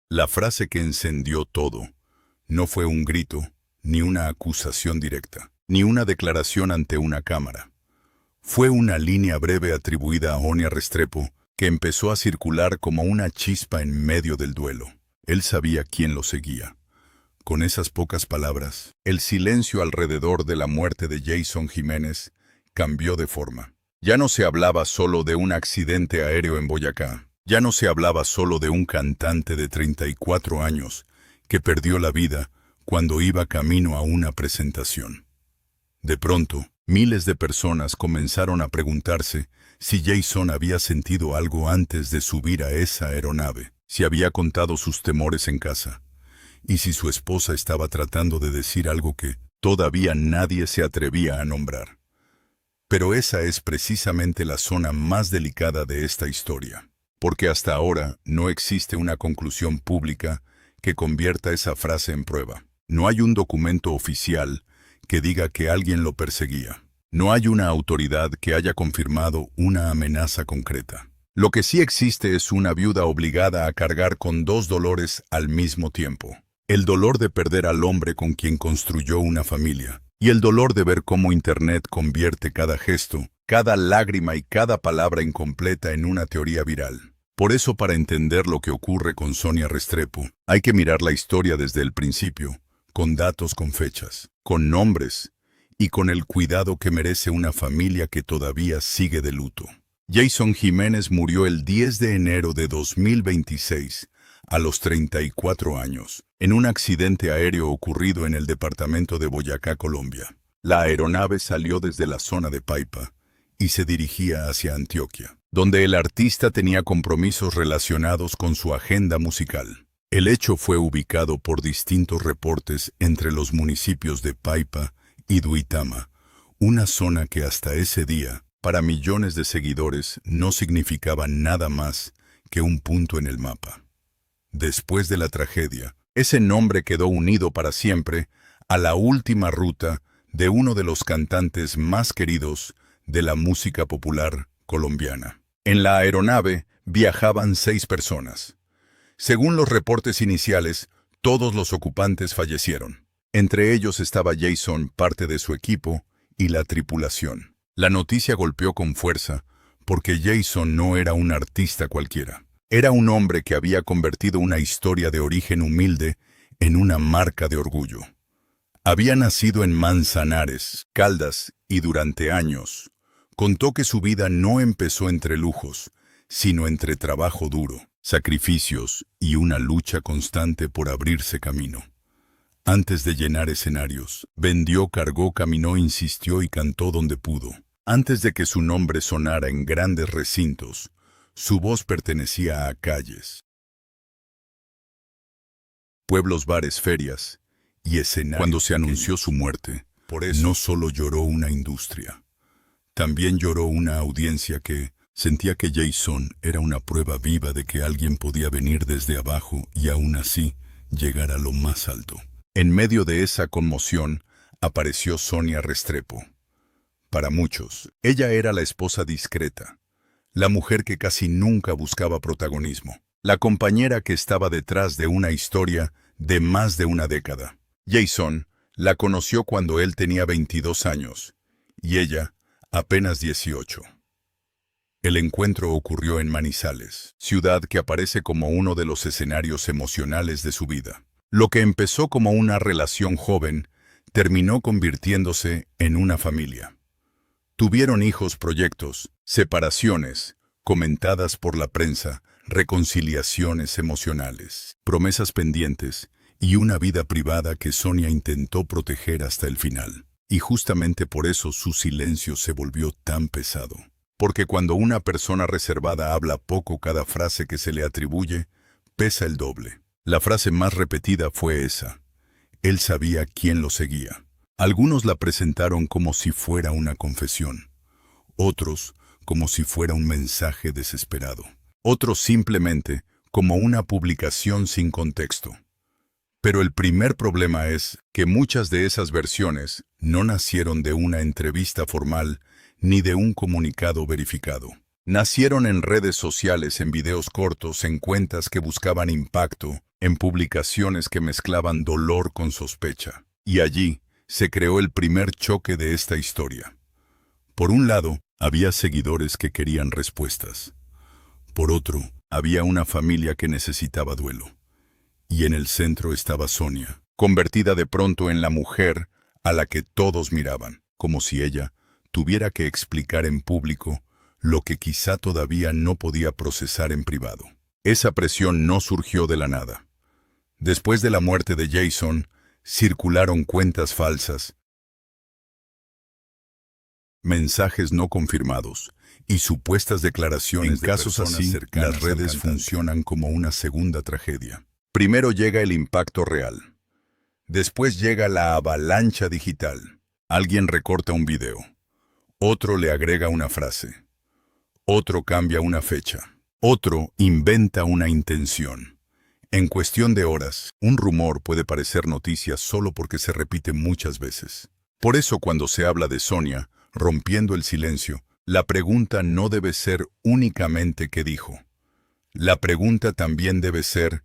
La frase que encendió todo no fue un grito, ni una acusación directa, ni una declaración ante una cámara. Fue una línea breve atribuida a Sonia Restrepo que empezó a circular como una chispa en medio del duelo. Él sabía quién lo seguía. Con esas pocas palabras, el silencio alrededor de la muerte de Jason Jiménez cambió de forma. Ya no se hablaba solo de un accidente aéreo en Boyacá. Ya no se hablaba solo de un cantante de 34 años que perdió la vida cuando iba camino a una presentación. De pronto, miles de personas comenzaron a preguntarse si Jason había sentido algo antes de subir a esa aeronave, si había contado sus temores en casa, y si su esposa estaba tratando de decir algo que todavía nadie se atrevía a nombrar. Pero esa es precisamente la zona más delicada de esta historia, porque hasta ahora no existe una conclusión pública que convierta esa frase en prueba. No hay un documento oficial que diga que alguien lo perseguía. No hay una autoridad que haya confirmado una amenaza concreta. Lo que sí existe es una viuda obligada a cargar con dos dolores al mismo tiempo. El dolor de perder al hombre con quien construyó una familia, y el dolor de ver cómo Internet convierte cada gesto, cada lágrima y cada palabra incompleta en una teoría viral. Por eso, para entender lo que ocurre con Sonia Restrepo, hay que mirar la historia desde el principio, con datos, con fechas, con nombres y con el cuidado que merece una familia que todavía sigue de luto. Jason Jiménez murió el 10 de enero de 2026, a los 34 años, en un accidente aéreo ocurrido en el departamento de Boyacá, Colombia. La aeronave salió desde la zona de Paipa y se dirigía hacia Antioquia, donde el artista tenía compromisos relacionados con su agenda musical. El hecho fue ubicado por distintos reportes entre los municipios de Paipa y Duitama, una zona que hasta ese día, para millones de seguidores, no significaba nada más que un punto en el mapa. Después de la tragedia, ese nombre quedó unido para siempre a la última ruta de uno de los cantantes más queridos de la música popular colombiana. En la aeronave viajaban 6 personas. Según los reportes iniciales, todos los ocupantes fallecieron. Entre ellos estaba Jason, parte de su equipo, y la tripulación. La noticia golpeó con fuerza, porque Jason no era un artista cualquiera. Era un hombre que había convertido una historia de origen humilde en una marca de orgullo. Había nacido en Manzanares, Caldas, y durante años contó que su vida no empezó entre lujos, sino entre trabajo duro, sacrificios y una lucha constante por abrirse camino. Antes de llenar escenarios, vendió, cargó, caminó, insistió y cantó donde pudo. Antes de que su nombre sonara en grandes recintos, su voz pertenecía a calles, pueblos, bares, ferias y escenarios. Cuando se anunció su muerte, por eso no solo lloró una industria, también lloró una audiencia que sentía que Jason era una prueba viva de que alguien podía venir desde abajo y aún así llegar a lo más alto. En medio de esa conmoción apareció Sonia Restrepo. Para muchos, ella era la esposa discreta, la mujer que casi nunca buscaba protagonismo, la compañera que estaba detrás de una historia de más de una década. Jason la conoció cuando él tenía 22 años y ella apenas 18. El encuentro ocurrió en Manizales, ciudad que aparece como uno de los escenarios emocionales de su vida. Lo que empezó como una relación joven terminó convirtiéndose en una familia. Tuvieron hijos, proyectos, separaciones, comentadas por la prensa, reconciliaciones emocionales, promesas pendientes y una vida privada que Sonia intentó proteger hasta el final. Y justamente por eso su silencio se volvió tan pesado. Porque cuando una persona reservada habla poco, cada frase que se le atribuye pesa el doble. La frase más repetida fue esa. Él sabía quién lo seguía. Algunos la presentaron como si fuera una confesión. Otros como si fuera un mensaje desesperado. Otros simplemente como una publicación sin contexto. Pero el primer problema es que muchas de esas versiones no nacieron de una entrevista formal ni de un comunicado verificado. Nacieron en redes sociales, en videos cortos, en cuentas que buscaban impacto en publicaciones que mezclaban dolor con sospecha. Y allí se creó el primer choque de esta historia. Por un lado, había seguidores que querían respuestas. Por otro, había una familia que necesitaba duelo. Y en el centro estaba Sonia, convertida de pronto en la mujer a la que todos miraban, como si ella tuviera que explicar en público lo que quizá todavía no podía procesar en privado. Esa presión no surgió de la nada. Después de la muerte de Jason, circularon cuentas falsas, mensajes no confirmados y supuestas declaraciones. En casos así, las redes funcionan como una segunda tragedia. Primero llega el impacto real. Después llega la avalancha digital. Alguien recorta un video. Otro le agrega una frase. Otro cambia una fecha. Otro inventa una intención. En cuestión de horas, un rumor puede parecer noticia solo porque se repite muchas veces. Por eso cuando se habla de Sonia, rompiendo el silencio, la pregunta no debe ser únicamente qué dijo. La pregunta también debe ser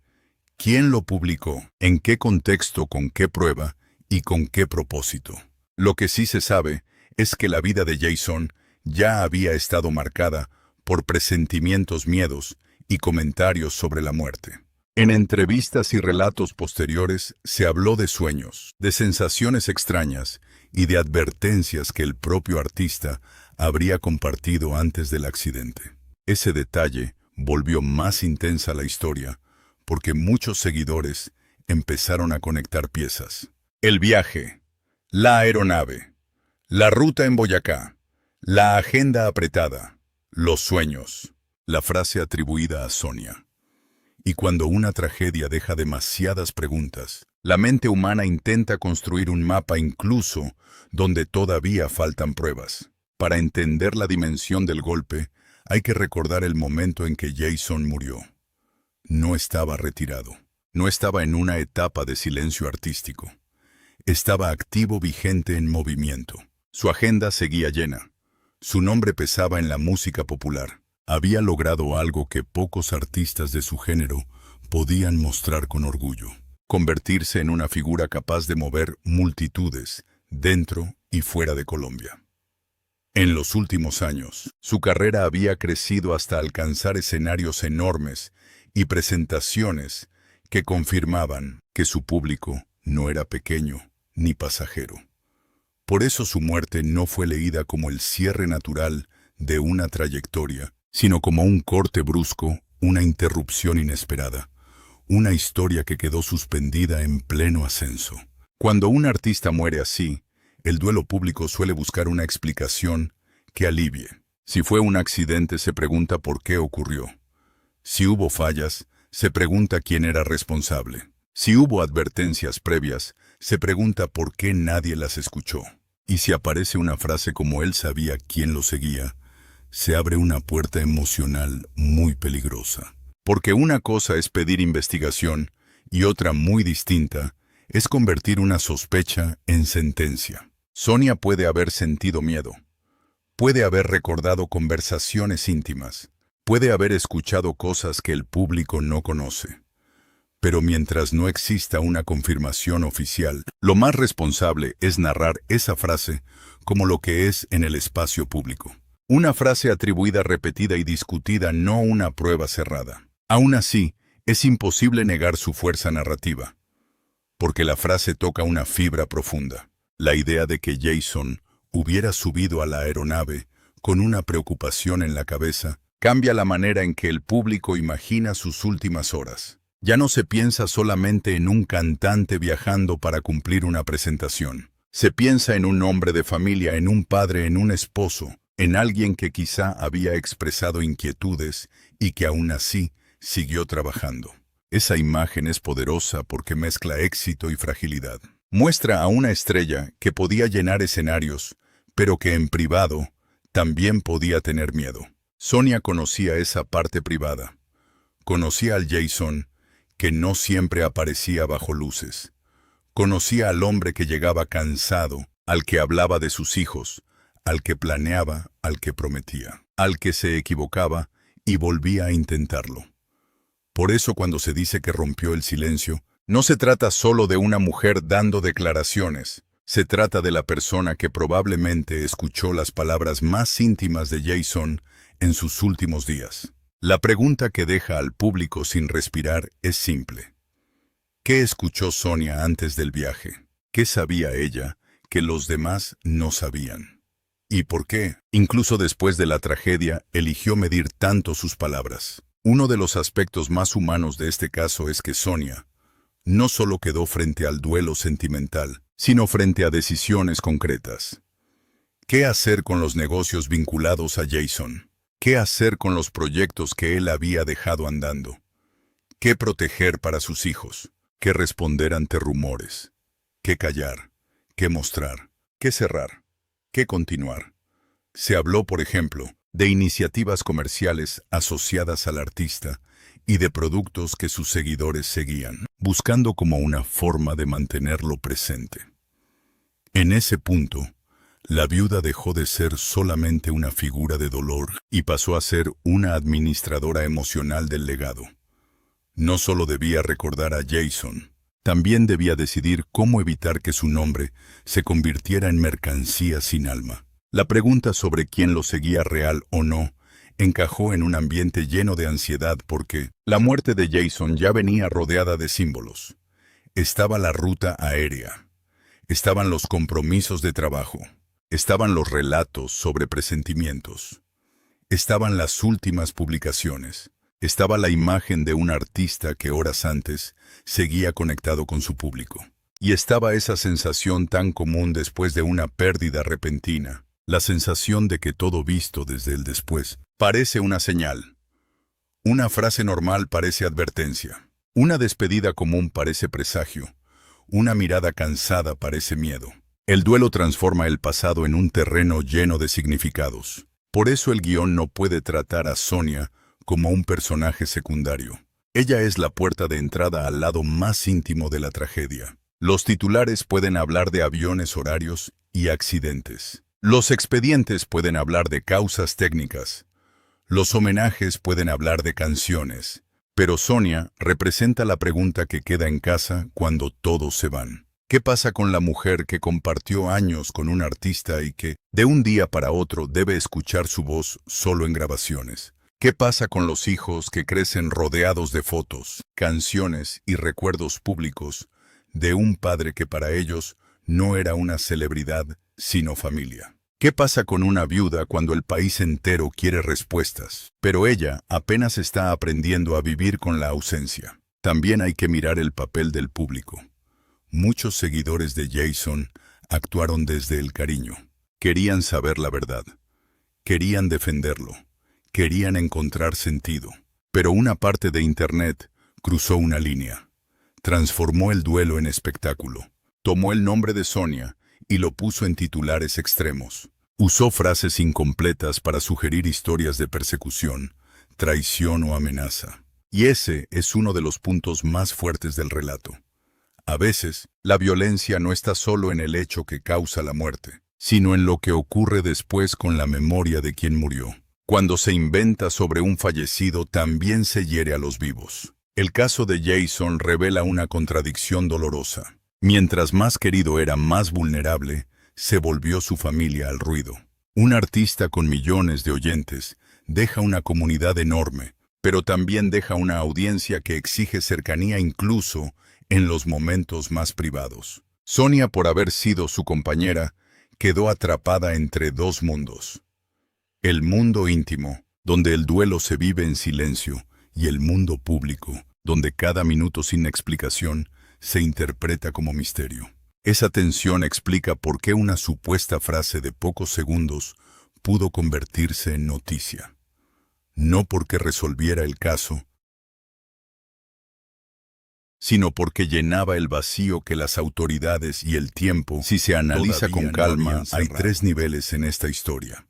quién lo publicó, en qué contexto, con qué prueba y con qué propósito. Lo que sí se sabe es que la vida de Jason ya había estado marcada por presentimientos, miedos y comentarios sobre la muerte. En entrevistas y relatos posteriores se habló de sueños, de sensaciones extrañas y de advertencias que el propio artista habría compartido antes del accidente. Ese detalle volvió más intensa la historia porque muchos seguidores empezaron a conectar piezas. El viaje, la aeronave, la ruta en Boyacá, la agenda apretada, los sueños, la frase atribuida a Sonia. Y cuando una tragedia deja demasiadas preguntas, la mente humana intenta construir un mapa incluso donde todavía faltan pruebas. Para entender la dimensión del golpe, hay que recordar el momento en que Jason murió. No estaba retirado. No estaba en una etapa de silencio artístico. Estaba activo, vigente, en movimiento. Su agenda seguía llena. Su nombre pesaba en la música popular. Había logrado algo que pocos artistas de su género podían mostrar con orgullo: convertirse en una figura capaz de mover multitudes dentro y fuera de Colombia. En los últimos años, su carrera había crecido hasta alcanzar escenarios enormes y presentaciones que confirmaban que su público no era pequeño ni pasajero. Por eso su muerte no fue leída como el cierre natural de una trayectoria, sino como un corte brusco, una interrupción inesperada, una historia que quedó suspendida en pleno ascenso. Cuando un artista muere así, el duelo público suele buscar una explicación que alivie. Si fue un accidente, se pregunta por qué ocurrió. Si hubo fallas, se pregunta quién era responsable. Si hubo advertencias previas, se pregunta por qué nadie las escuchó. Y si aparece una frase como él sabía quién lo seguía, se abre una puerta emocional muy peligrosa. Porque una cosa es pedir investigación y otra muy distinta es convertir una sospecha en sentencia. Sonia puede haber sentido miedo, puede haber recordado conversaciones íntimas, puede haber escuchado cosas que el público no conoce. Pero mientras no exista una confirmación oficial, lo más responsable es narrar esa frase como lo que es en el espacio público. Una frase atribuida, repetida y discutida, no una prueba cerrada. Aún así, es imposible negar su fuerza narrativa, porque la frase toca una fibra profunda. La idea de que Jason hubiera subido a la aeronave con una preocupación en la cabeza cambia la manera en que el público imagina sus últimas horas. Ya no se piensa solamente en un cantante viajando para cumplir una presentación. Se piensa en un hombre de familia, en un padre, en un esposo, en alguien que quizá había expresado inquietudes y que aún así siguió trabajando. Esa imagen es poderosa porque mezcla éxito y fragilidad. Muestra a una estrella que podía llenar escenarios, pero que en privado también podía tener miedo. Sonia conocía esa parte privada. Conocía al Jason que no siempre aparecía bajo luces. Conocía al hombre que llegaba cansado, al que hablaba de sus hijos, al que planeaba, al que prometía, al que se equivocaba y volvía a intentarlo. Por eso cuando se dice que rompió el silencio, no se trata solo de una mujer dando declaraciones. Se trata de la persona que probablemente escuchó las palabras más íntimas de Jason en sus últimos días. La pregunta que deja al público sin respirar es simple. ¿Qué escuchó Sonia antes del viaje? ¿Qué sabía ella que los demás no sabían? ¿Y por qué, incluso después de la tragedia, eligió medir tanto sus palabras? Uno de los aspectos más humanos de este caso es que Sonia no solo quedó frente al duelo sentimental, sino frente a decisiones concretas. ¿Qué hacer con los negocios vinculados a Jason? ¿Qué hacer con los proyectos que él había dejado andando? ¿Qué proteger para sus hijos? ¿Qué responder ante rumores? ¿Qué callar? ¿Qué mostrar? ¿Qué cerrar? ¿Qué continuar? Se habló, por ejemplo, de iniciativas comerciales asociadas al artista y de productos que sus seguidores seguían, buscando como una forma de mantenerlo presente. En ese punto, la viuda dejó de ser solamente una figura de dolor y pasó a ser una administradora emocional del legado. No solo debía recordar a Jason, también debía decidir cómo evitar que su nombre se convirtiera en mercancía sin alma. La pregunta sobre quién lo seguía real o no encajó en un ambiente lleno de ansiedad porque la muerte de Jason ya venía rodeada de símbolos. Estaba la ruta aérea, estaban los compromisos de trabajo, estaban los relatos sobre presentimientos, estaban las últimas publicaciones, estaba la imagen de un artista que horas antes seguía conectado con su público. Y estaba esa sensación tan común después de una pérdida repentina, la sensación de que todo visto desde el después parece una señal. Una frase normal parece advertencia. Una despedida común parece presagio. Una mirada cansada parece miedo. El duelo transforma el pasado en un terreno lleno de significados. Por eso el guión no puede tratar a Sonia como un personaje secundario. Ella es la puerta de entrada al lado más íntimo de la tragedia. Los titulares pueden hablar de aviones horarios y accidentes. Los expedientes pueden hablar de causas técnicas. Los homenajes pueden hablar de canciones. Pero Sonia representa la pregunta que queda en casa cuando todos se van. ¿Qué pasa con la mujer que compartió años con un artista y que, de un día para otro, debe escuchar su voz solo en grabaciones? ¿Qué pasa con los hijos que crecen rodeados de fotos, canciones y recuerdos públicos de un padre que para ellos no era una celebridad, sino familia? ¿Qué pasa con una viuda cuando el país entero quiere respuestas, pero ella apenas está aprendiendo a vivir con la ausencia? También hay que mirar el papel del público. Muchos seguidores de Jason actuaron desde el cariño. Querían saber la verdad. Querían defenderlo. Querían encontrar sentido. Pero una parte de Internet cruzó una línea. Transformó el duelo en espectáculo. Tomó el nombre de Sonia y lo puso en titulares extremos. Usó frases incompletas para sugerir historias de persecución, traición o amenaza. Y ese es uno de los puntos más fuertes del relato. A veces, la violencia no está solo en el hecho que causa la muerte, sino en lo que ocurre después con la memoria de quien murió. Cuando se inventa sobre un fallecido, también se hiere a los vivos. El caso de Jason revela una contradicción dolorosa. Mientras más querido era, más vulnerable, se volvió su familia al ruido. Un artista con millones de oyentes deja una comunidad enorme, pero también deja una audiencia que exige cercanía incluso en los momentos más privados. Sonia, por haber sido su compañera, quedó atrapada entre dos mundos. El mundo íntimo, donde el duelo se vive en silencio, y el mundo público, donde cada minuto sin explicación se interpreta como misterio. Esa tensión explica por qué una supuesta frase de pocos segundos pudo convertirse en noticia. No porque resolviera el caso, sino porque llenaba el vacío que las autoridades y el tiempo, si se analiza con calma, hay tres niveles en esta historia.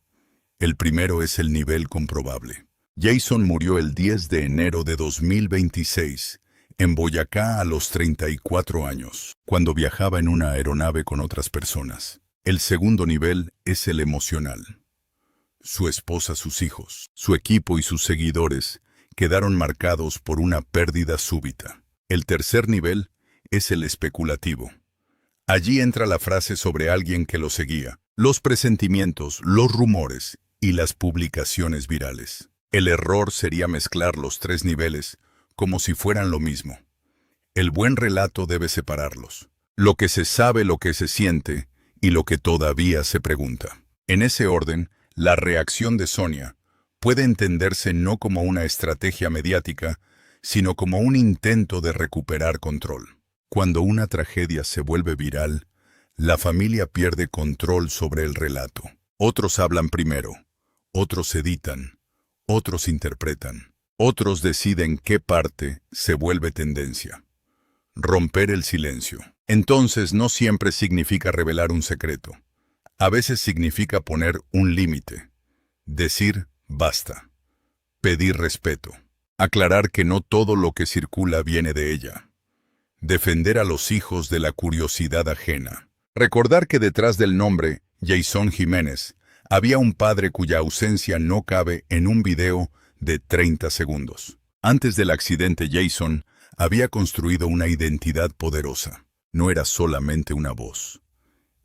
El primero es el nivel comprobable. Jason murió el 10 de enero de 2026, en Boyacá a los 34 años, cuando viajaba en una aeronave con otras personas. El segundo nivel es el emocional. Su esposa, sus hijos, su equipo y sus seguidores quedaron marcados por una pérdida súbita. El tercer nivel es el especulativo. Allí entra la frase sobre alguien que lo seguía, los presentimientos, los rumores y las publicaciones virales. El error sería mezclar los tres niveles como si fueran lo mismo. El buen relato debe separarlos. Lo que se sabe, lo que se siente y lo que todavía se pregunta. En ese orden, la reacción de Sonia puede entenderse no como una estrategia mediática, sino como un intento de recuperar control. Cuando una tragedia se vuelve viral, la familia pierde control sobre el relato. Otros hablan primero, otros editan, otros interpretan, otros deciden qué parte se vuelve tendencia. Romper el silencio. Entonces no siempre significa revelar un secreto. A veces significa poner un límite. Decir basta. Pedir respeto. Aclarar que no todo lo que circula viene de ella. Defender a los hijos de la curiosidad ajena. Recordar que detrás del nombre Jason Jiménez había un padre cuya ausencia no cabe en un video de 30 segundos. Antes del accidente, Jason había construido una identidad poderosa. No era solamente una voz.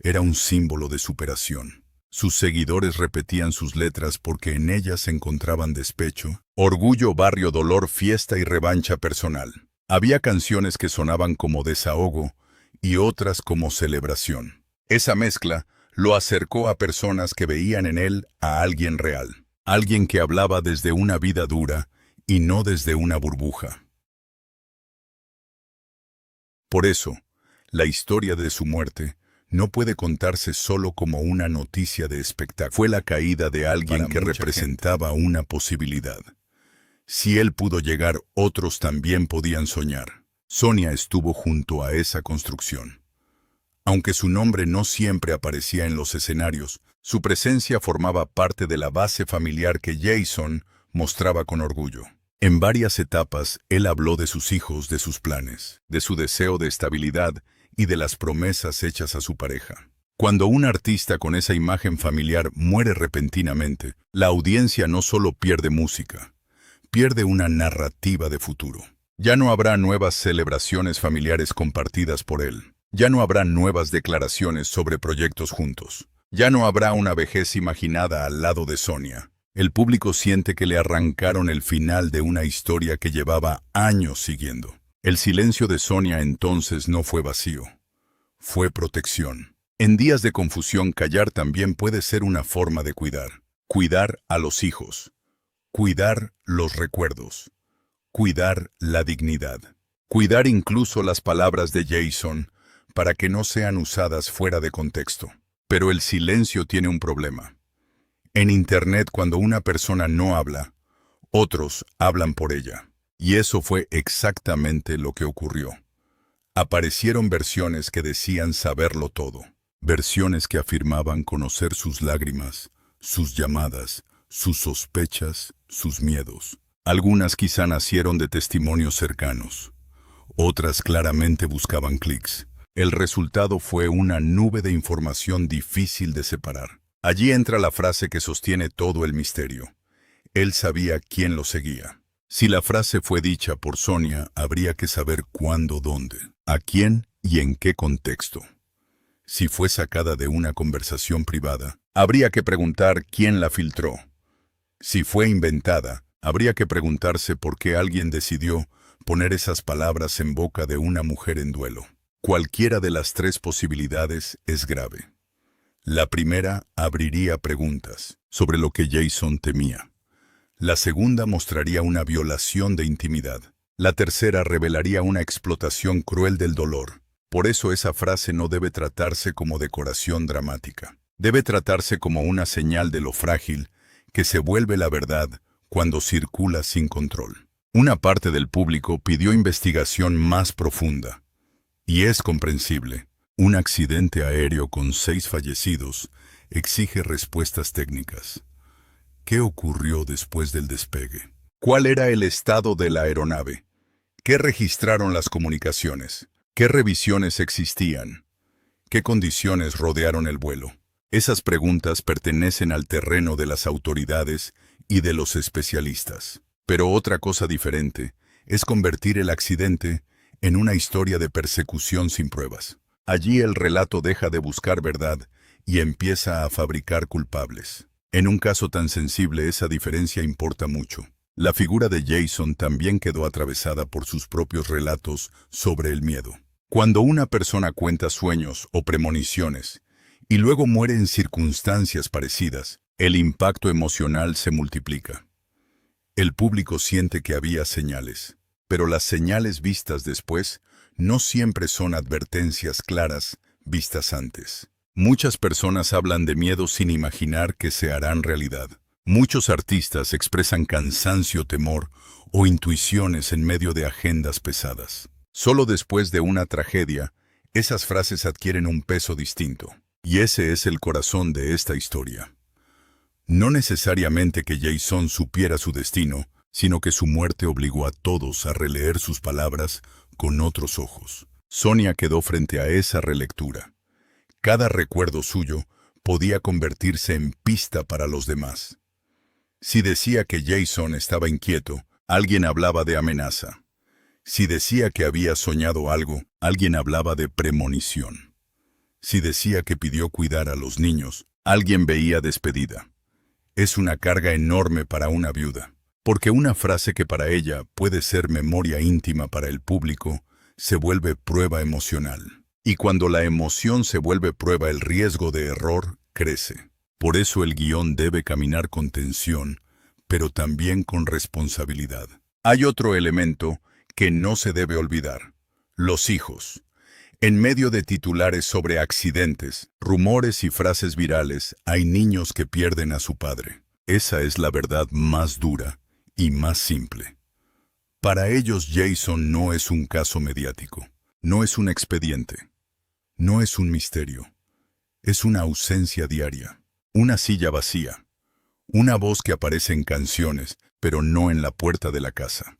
Era un símbolo de superación. Sus seguidores repetían sus letras porque en ellas encontraban despecho, orgullo, barrio, dolor, fiesta y revancha personal. Había canciones que sonaban como desahogo y otras como celebración. Esa mezcla lo acercó a personas que veían en él a alguien real, alguien que hablaba desde una vida dura y no desde una burbuja. Por eso, la historia de su muerte no puede contarse solo como una noticia de espectáculo. Fue la caída de alguien que representaba una posibilidad. Si él pudo llegar, otros también podían soñar. Sonia estuvo junto a esa construcción. Aunque su nombre no siempre aparecía en los escenarios, su presencia formaba parte de la base familiar que Jason mostraba con orgullo. En varias etapas, él habló de sus hijos, de sus planes, de su deseo de estabilidad y de las promesas hechas a su pareja. Cuando un artista con esa imagen familiar muere repentinamente, la audiencia no solo pierde música, pierde una narrativa de futuro. Ya no habrá nuevas celebraciones familiares compartidas por él. Ya no habrá nuevas declaraciones sobre proyectos juntos. Ya no habrá una vejez imaginada al lado de Sonia. El público siente que le arrancaron el final de una historia que llevaba años siguiendo. El silencio de Sonia entonces no fue vacío. Fue protección. En días de confusión, callar también puede ser una forma de cuidar. Cuidar a los hijos. Cuidar los recuerdos. Cuidar la dignidad. Cuidar incluso las palabras de Jason para que no sean usadas fuera de contexto. Pero el silencio tiene un problema. En Internet, cuando una persona no habla, otros hablan por ella. Y eso fue exactamente lo que ocurrió. Aparecieron versiones que decían saberlo todo. Versiones que afirmaban conocer sus lágrimas, sus llamadas, sus sospechas, sus miedos. Algunas quizá nacieron de testimonios cercanos. Otras claramente buscaban clics. El resultado fue una nube de información difícil de separar. Allí entra la frase que sostiene todo el misterio. Él sabía quién lo seguía. Si la frase fue dicha por Sonia, habría que saber cuándo, dónde, a quién y en qué contexto. Si fue sacada de una conversación privada, habría que preguntar quién la filtró. Si fue inventada, habría que preguntarse por qué alguien decidió poner esas palabras en boca de una mujer en duelo. Cualquiera de las tres posibilidades es grave. La primera abriría preguntas sobre lo que Jason temía. La segunda mostraría una violación de intimidad. La tercera revelaría una explotación cruel del dolor. Por eso esa frase no debe tratarse como decoración dramática. Debe tratarse como una señal de lo frágil que se vuelve la verdad cuando circula sin control. Una parte del público pidió investigación más profunda. Y es comprensible. Un accidente aéreo con 6 fallecidos exige respuestas técnicas. ¿Qué ocurrió después del despegue? ¿Cuál era el estado de la aeronave? ¿Qué registraron las comunicaciones? ¿Qué revisiones existían? ¿Qué condiciones rodearon el vuelo? Esas preguntas pertenecen al terreno de las autoridades y de los especialistas. Pero otra cosa diferente es convertir el accidente en una historia de persecución sin pruebas. Allí el relato deja de buscar verdad y empieza a fabricar culpables. En un caso tan sensible, esa diferencia importa mucho. La figura de Jason también quedó atravesada por sus propios relatos sobre el miedo. Cuando una persona cuenta sueños o premoniciones y luego muere en circunstancias parecidas, el impacto emocional se multiplica. El público siente que había señales, pero las señales vistas después no siempre son advertencias claras vistas antes. Muchas personas hablan de miedo sin imaginar que se harán realidad. Muchos artistas expresan cansancio, temor o intuiciones en medio de agendas pesadas. Solo después de una tragedia, esas frases adquieren un peso distinto. Y ese es el corazón de esta historia. No necesariamente que Jason supiera su destino, sino que su muerte obligó a todos a releer sus palabras con otros ojos. Sonia quedó frente a esa relectura. Cada recuerdo suyo podía convertirse en pista para los demás. Si decía que Jason estaba inquieto, alguien hablaba de amenaza. Si decía que había soñado algo, alguien hablaba de premonición. Si decía que pidió cuidar a los niños, alguien veía despedida. Es una carga enorme para una viuda, porque una frase que para ella puede ser memoria íntima para el público, se vuelve prueba emocional. Y cuando la emoción se vuelve prueba, el riesgo de error crece. Por eso el guión debe caminar con tensión, pero también con responsabilidad. Hay otro elemento que no se debe olvidar: los hijos. En medio de titulares sobre accidentes, rumores y frases virales, hay niños que pierden a su padre. Esa es la verdad más dura y más simple. Para ellos, Jason no es un caso mediático, no es un expediente, no es un misterio. Es una ausencia diaria, una silla vacía, una voz que aparece en canciones, pero no en la puerta de la casa.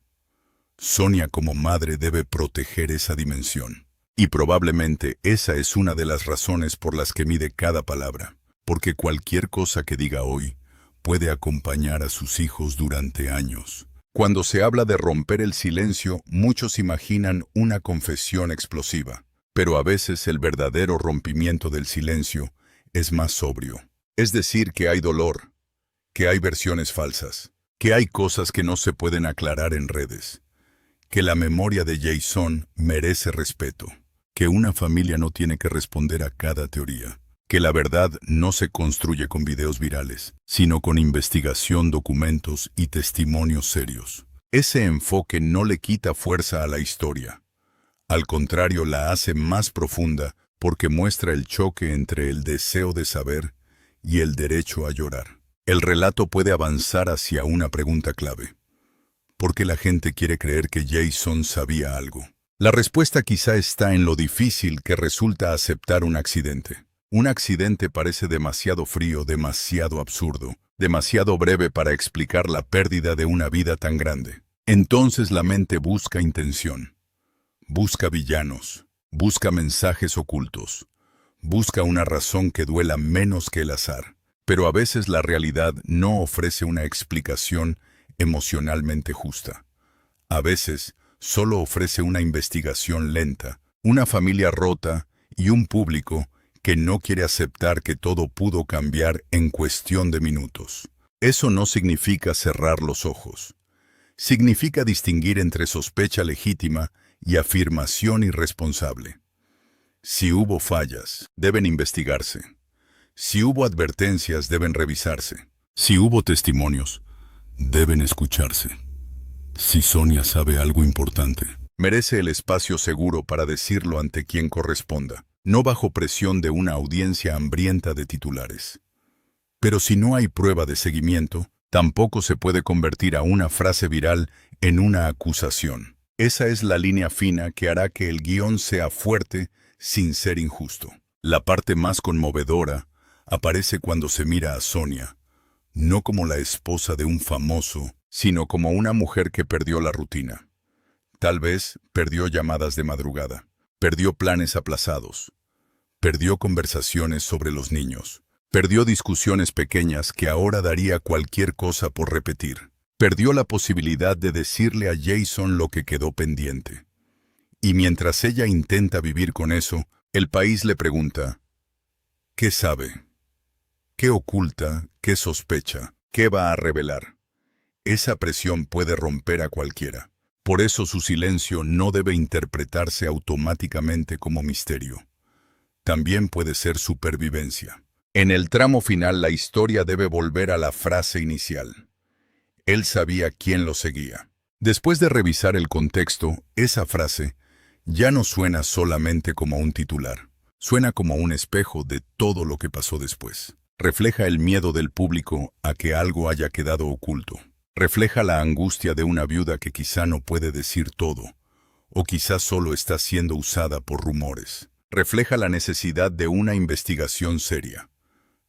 Sonia como madre debe proteger esa dimensión. Y probablemente esa es una de las razones por las que mide cada palabra, porque cualquier cosa que diga hoy puede acompañar a sus hijos durante años. Cuando se habla de romper el silencio, muchos imaginan una confesión explosiva, pero a veces el verdadero rompimiento del silencio es más sobrio. Es decir, que hay dolor, que hay versiones falsas, que hay cosas que no se pueden aclarar en redes, que la memoria de Jason merece respeto, que una familia no tiene que responder a cada teoría, que la verdad no se construye con videos virales, sino con investigación, documentos y testimonios serios. Ese enfoque no le quita fuerza a la historia. Al contrario, la hace más profunda porque muestra el choque entre el deseo de saber y el derecho a llorar. El relato puede avanzar hacia una pregunta clave: ¿por qué la gente quiere creer que Jason sabía algo? La respuesta quizá está en lo difícil que resulta aceptar un accidente. Un accidente parece demasiado frío, demasiado absurdo, demasiado breve para explicar la pérdida de una vida tan grande. Entonces la mente busca intención, busca villanos, busca mensajes ocultos, busca una razón que duela menos que el azar. Pero a veces la realidad no ofrece una explicación emocionalmente justa. A veces solo ofrece una investigación lenta, una familia rota y un público que no quiere aceptar que todo pudo cambiar en cuestión de minutos. Eso no significa cerrar los ojos. Significa distinguir entre sospecha legítima y afirmación irresponsable. Si hubo fallas, deben investigarse. Si hubo advertencias, deben revisarse. Si hubo testimonios, deben escucharse. Si Sonia sabe algo importante, merece el espacio seguro para decirlo ante quien corresponda, no bajo presión de una audiencia hambrienta de titulares. Pero si no hay prueba de seguimiento, tampoco se puede convertir a una frase viral en una acusación. Esa es la línea fina que hará que el guión sea fuerte sin ser injusto. La parte más conmovedora aparece cuando se mira a Sonia, no como la esposa de un famoso, sino como una mujer que perdió la rutina. Tal vez perdió llamadas de madrugada, perdió planes aplazados, perdió conversaciones sobre los niños, perdió discusiones pequeñas que ahora daría cualquier cosa por repetir. Perdió la posibilidad de decirle a Jason lo que quedó pendiente. Y mientras ella intenta vivir con eso, el país le pregunta, ¿qué sabe? ¿Qué oculta? ¿Qué sospecha? ¿Qué va a revelar? Esa presión puede romper a cualquiera. Por eso su silencio no debe interpretarse automáticamente como misterio. También puede ser supervivencia. En el tramo final la historia debe volver a la frase inicial. Él sabía quién lo seguía. Después de revisar el contexto, esa frase ya no suena solamente como un titular. Suena como un espejo de todo lo que pasó después. Refleja el miedo del público a que algo haya quedado oculto. Refleja la angustia de una viuda que quizá no puede decir todo, o quizá solo está siendo usada por rumores. Refleja la necesidad de una investigación seria.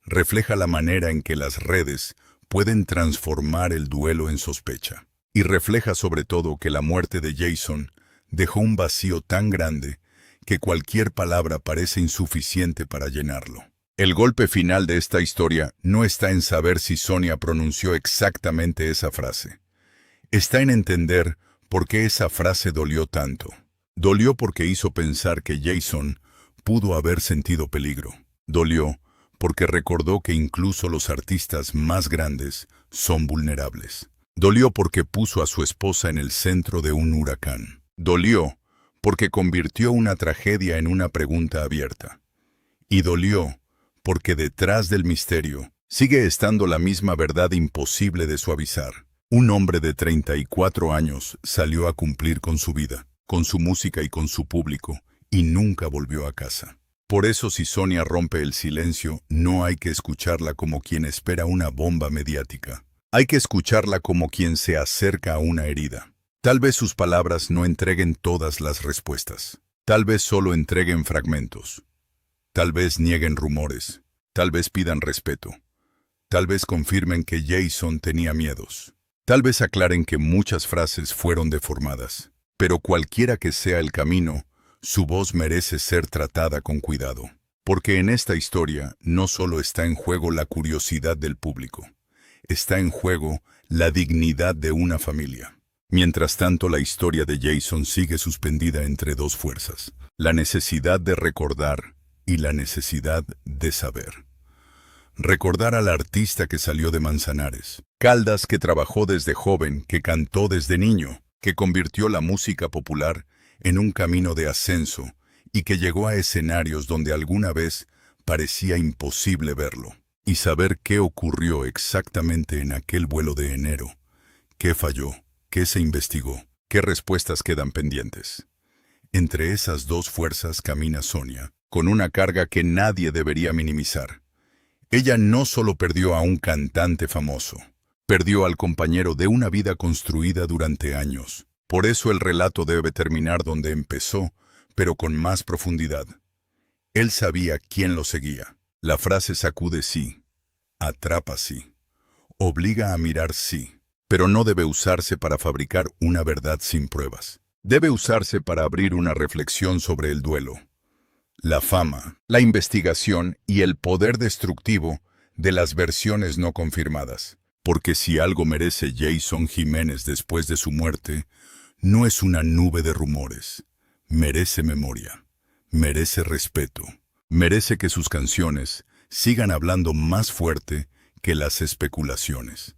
Refleja la manera en que las redes pueden transformar el duelo en sospecha. Y refleja sobre todo que la muerte de Jason dejó un vacío tan grande que cualquier palabra parece insuficiente para llenarlo. El golpe final de esta historia no está en saber si Sonia pronunció exactamente esa frase. Está en entender por qué esa frase dolió tanto. Dolió porque hizo pensar que Jason pudo haber sentido peligro. Dolió porque recordó que incluso los artistas más grandes son vulnerables. Dolió porque puso a su esposa en el centro de un huracán. Dolió porque convirtió una tragedia en una pregunta abierta. Y dolió porque detrás del misterio sigue estando la misma verdad imposible de suavizar. Un hombre de 34 años salió a cumplir con su vida, con su música y con su público, y nunca volvió a casa. Por eso si Sonia rompe el silencio, no hay que escucharla como quien espera una bomba mediática. Hay que escucharla como quien se acerca a una herida. Tal vez sus palabras no entreguen todas las respuestas. Tal vez solo entreguen fragmentos. Tal vez nieguen rumores. Tal vez pidan respeto. Tal vez confirmen que Jason tenía miedos. Tal vez aclaren que muchas frases fueron deformadas. Pero cualquiera que sea el camino, su voz merece ser tratada con cuidado. Porque en esta historia no solo está en juego la curiosidad del público. Está en juego la dignidad de una familia. Mientras tanto, la historia de Jason sigue suspendida entre dos fuerzas: la necesidad de recordar y la necesidad de saber. Recordar al artista que salió de Manzanares, Caldas que trabajó desde joven, que cantó desde niño, que convirtió la música popular en un camino de ascenso y que llegó a escenarios donde alguna vez parecía imposible verlo. Y saber qué ocurrió exactamente en aquel vuelo de enero, qué falló, qué se investigó, qué respuestas quedan pendientes. Entre esas dos fuerzas camina Sonia, con una carga que nadie debería minimizar. Ella no solo perdió a un cantante famoso, perdió al compañero de una vida construida durante años. Por eso el relato debe terminar donde empezó, pero con más profundidad. Él sabía quién lo seguía. La frase sacude sí, atrapa sí, obliga a mirar sí, pero no debe usarse para fabricar una verdad sin pruebas. Debe usarse para abrir una reflexión sobre el duelo, la fama, la investigación y el poder destructivo de las versiones no confirmadas. Porque si algo merece Jason Jiménez después de su muerte, no es una nube de rumores. Merece memoria, merece respeto, merece que sus canciones sigan hablando más fuerte que las especulaciones.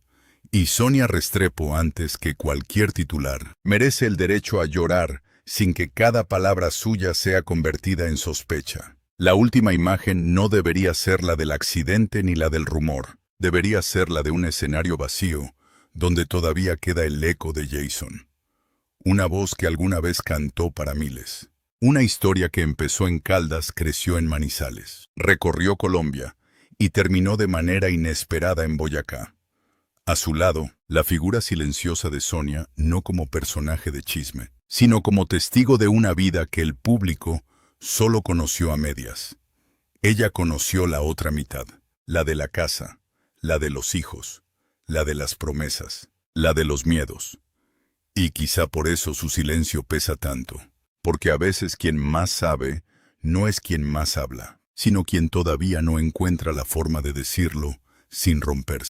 Y Sonia Restrepo, antes que cualquier titular, merece el derecho a llorar sin que cada palabra suya sea convertida en sospecha. La última imagen no debería ser la del accidente ni la del rumor. Debería ser la de un escenario vacío, donde todavía queda el eco de Jason. Una voz que alguna vez cantó para miles. Una historia que empezó en Caldas, creció en Manizales, recorrió Colombia y terminó de manera inesperada en Boyacá. A su lado, la figura silenciosa de Sonia, no como personaje de chisme, sino como testigo de una vida que el público solo conoció a medias. Ella conoció la otra mitad, la de la casa, la de los hijos, la de las promesas, la de los miedos. Y quizá por eso su silencio pesa tanto, porque a veces quien más sabe no es quien más habla, sino quien todavía no encuentra la forma de decirlo sin romperse.